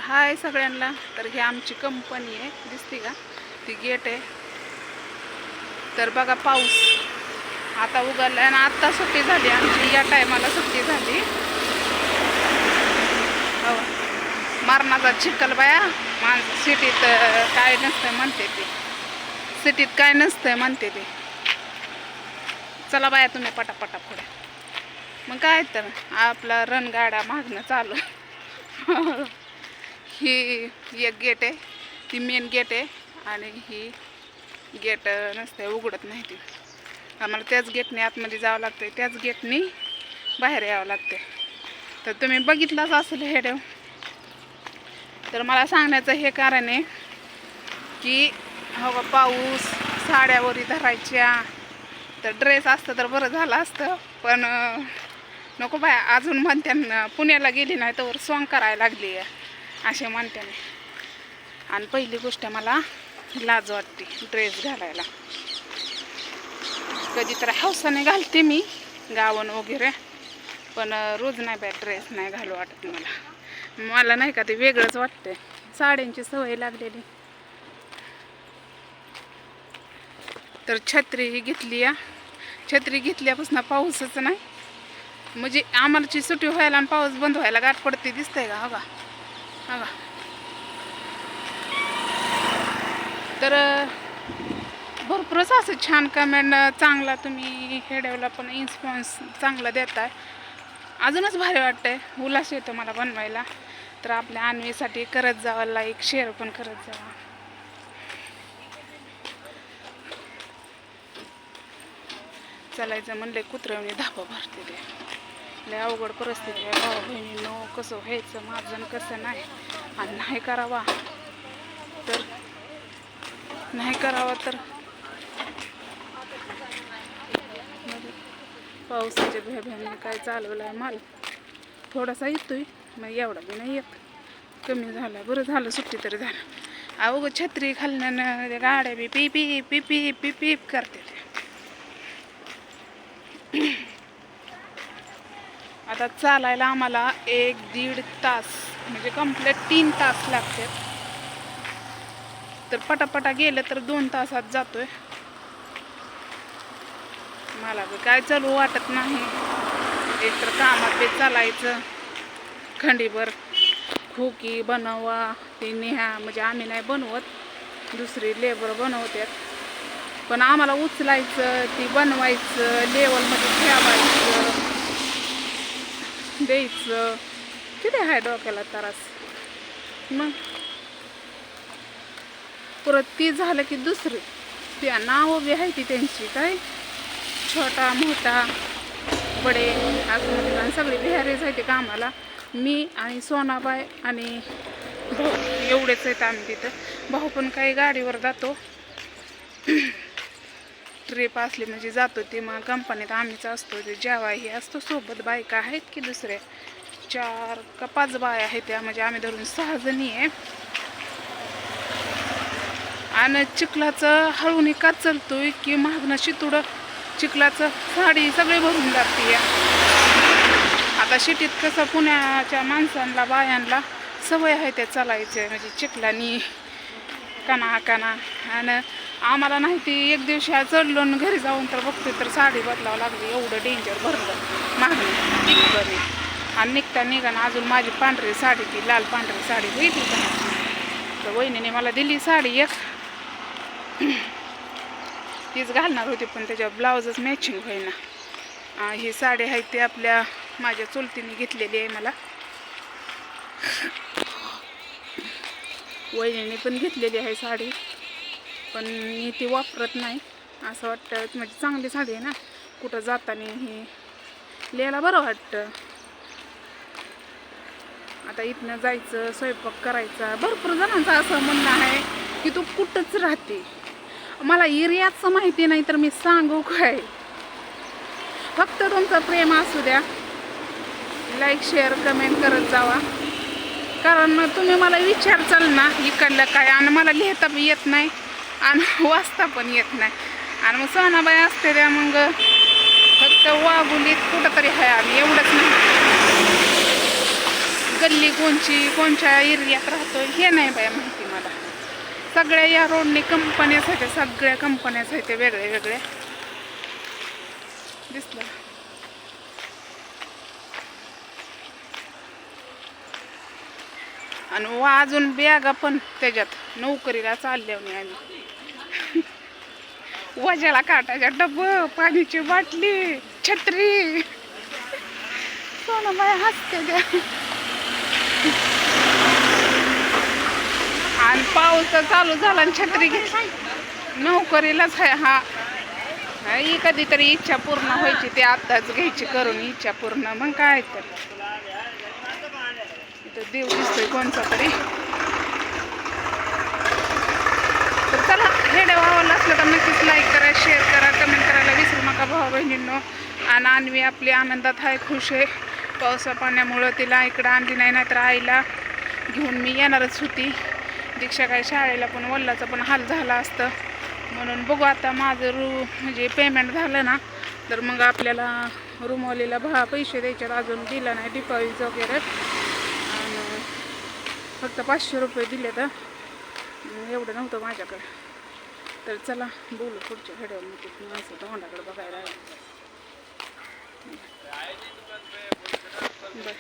हाय सगळ्यांना. तर ही आमची कंपनी आहे, दिसते का ती गेट आहे. तर बघा पाऊस आता उघडला आणि आत्ता सुट्टी झाली आमची, या टायमाला सुट्टी झाली. हो मारणाचा चिखल बाया. सिटीत काय नसतं म्हणते ते, सिटीत काय नसतं म्हणते ते. चला बाया तुम्ही पटापटा पुढे. मग काय तर आपला रणगाडा मागणं चालू. ही एक गेट आहे, ती मेन गेट आहे. आणि ही गेट नसते, उघडत नाही ती. आम्हाला त्याच गेटने आतमध्ये जावं लागतं, त्याच गेटने बाहेर यावं लागते. तर तुम्ही बघितलंच असेल हे देव. तर मला सांगण्याचं हे कारण आहे की हो पाऊस साड्यावरी धरायच्या. तर ड्रेस असतं तर बरं झालं असतं, पण नको बाय. अजून म्हणत्या पुण्याला गेली नाही तर सॉंग करायला लागली आहे असे म्हणते. आणि पहिली गोष्ट मला लाज वाटते ड्रेस घालायला. कधी तर हौसाने घालते मी गावन वगैरे, पण रोज नाही बाय ड्रेस नाही घालू वाटत मला नाही का ते वेगळंच वाटते. साड्यांची सवय लागलेली. तर छत्री घेतली या, छत्री घेतल्यापासून पाऊसच नाही. म्हणजे आम्हालाची सुट्टी व्हायला आणि पाऊस बंद व्हायला गाठ पडते, दिसतंय का? बघा बघा. तर भरपूरच असं छान कमेंट चांगला तुम्ही हेडवला, पण रिस्पॉन्स चांगला देताय. अजूनच भारी वाटतंय, उल्हास येतो मला बनवायला. तर आपल्या अन्वीसाठी करत जावा, लाईक शेअर पण करत जावा. चालायचं म्हणले कुत्र्याने धापा भरते ते. लय अवघड परिस्थिती आहे भाऊ बहिणींनो. कसं व्हायचं माझं कसं नाही. आणि नाही करावा तर नाही करावा तर पावसाच्या भ्याभ्याने काय चालवलं आहे माल. थोडासा येतोय मग, एवढा बी नाही येत. कमी झाला, बरं झालं सुट्टी तरी झालं. अवघड छत्री खालण्यानं गाड्या बी पिपी पिपी पिपी करते. आता चालायला आम्हाला 1-1.5 तास, म्हणजे कंप्लीट 3 तास लागतात. तर पटापटा गेलं तर 2 तासात जातोय. मला काय चालू वाटत नाही. एक तर कामात बी चालायचं, खंडीभर खोकी बनवा ते नेहा. म्हणजे आम्ही नाही बनवत, दुसरी लेबर बनवतात. पण आम्हाला उचलायचं, ती बनवायचं, लेवलमध्ये ठेवायचं, द्यायचं. किती आहे डोक्याला त्रास. मग परत ती झालं की दुसरी त्या नाव बी आहे ती त्यांची, काय छोटा मोठा बडे असं सगळे बिहारीच आहे ते कामाला. मी आणि सोनाबाई आणि भाऊ एवढेच आहेत आम्ही तिथं. भाऊ पण काही गाडीवर जातो, ट्रिप असली म्हणजे जातो. ते मग कंपनीत आम्हीच असतो. ते जेव्हाही असतो सोबत. बायका आहेत की दुसऱ्या 4 का 5 बाया आहेत त्या, म्हणजे आम्ही धरून 6 जणी आहे. आणि चिखलाचं हळून का चलतोय की मागणं शितुडं चिखलाचं साडी सगळे भरून जाते. आता शिटीत कसं पुण्याच्या माणसांना बायांना सवय आहे त्या चालायचं, म्हणजे चिखलानी काना काना. आणि आम्हाला नाही ती एक दिवशी चढलो आणि घरी जाऊन तर बघतोय तर साडी बदलावं लागली. एवढं डेंजर भरलं मागणी बरी. आणि निघताना अजून माझी पांढरी साडी, ती लाल पांढरी साडी बघितली का? तर वहिनीने मला दिली साडी एक, तीच घालणार होती, पण त्याच्या ब्लाउजच मॅचिंग होईना. ही साडी आहे ती आपल्या माझ्या चुलतीने घेतलेली आहे मला. वहिनीने पण घेतलेली आहे साडी, पण मी ती वापरत नाही. असं वाटतं म्हणजे चांगली साडी आहे ना, कुठं जाताना ही लिहायला बरं वाटतं. आता इथनं जायचं, स्वयंपाक करायचा. भरपूर जणांचं असं म्हणणं आहे की तू कुठंच राहते. मला एरियाचं माहिती नाही तर मी सांगू काय. फक्त तुमचं प्रेम असू द्या, लाईक शेअर कमेंट करत जावा. कारण तुम्ही मला विचारचाल ना इकडलं काय, आणि मला लिहिता पण येत नाही आणि वाचता पण येत नाही. आणि मग सोनाबाई असते त्या, मग फक्त वागुलीत कुठंतरी आहे आम्ही, एवढंच नाही. गल्ली कोणची कोणच्या एरियात राहतोय हे नाही बाया माहिती मला. सगळ्या या रोडने कंपन्याच आहेत, सगळ्या कंपन्याच आहेत वेगळ्या वेगळ्या. दिसलं आणि अजून बॅगा पण त्याच्यात नोकरीला चालल्या नाही आम्ही. वजाला काटाच्या डब, पाण्याची बाटली, छत्री. सोनाबाई हसते द्या. आणि पाऊस चालू झाला आणि छत्री घे नोकरीलाच आहे. हा ही कधीतरी इच्छा पूर्ण व्हायची ते आत्ताच घ्यायची करून इच्छा पूर्ण. मग काय तर इथं देव दिसतोय कोणचा तरी. तर चला व्हिडिओ आवडला असलं तर नक्कीच लाईक करा, शेअर करा, कमेंट करायला विसरू नका भाऊ बहिणींनो. आणि अन्वी आपली आनंदात आहे, खुश आहे. पावसा पाण्यामुळं तिला इकडं आणली नाही, नाहीतर आईला घेऊन मी येणारच होती. दीक्षा काय शाळेला पण वल्लाचा पण हाल झाला असतं. म्हणून बघू आता माझं म्हणजे पेमेंट झालं ना तर मग आपल्याला रूमवालीला पैसे द्यायच्यात. अजून दिला नाही डिपॉझिट वगैरे. आणि फक्त 500 रुपये दिले तर एवढं नव्हतं माझ्याकडे. तर चला बोलू पुढच्या व्हिडिओमध्ये. माणसं तोंडाकडे बघायला. बाय.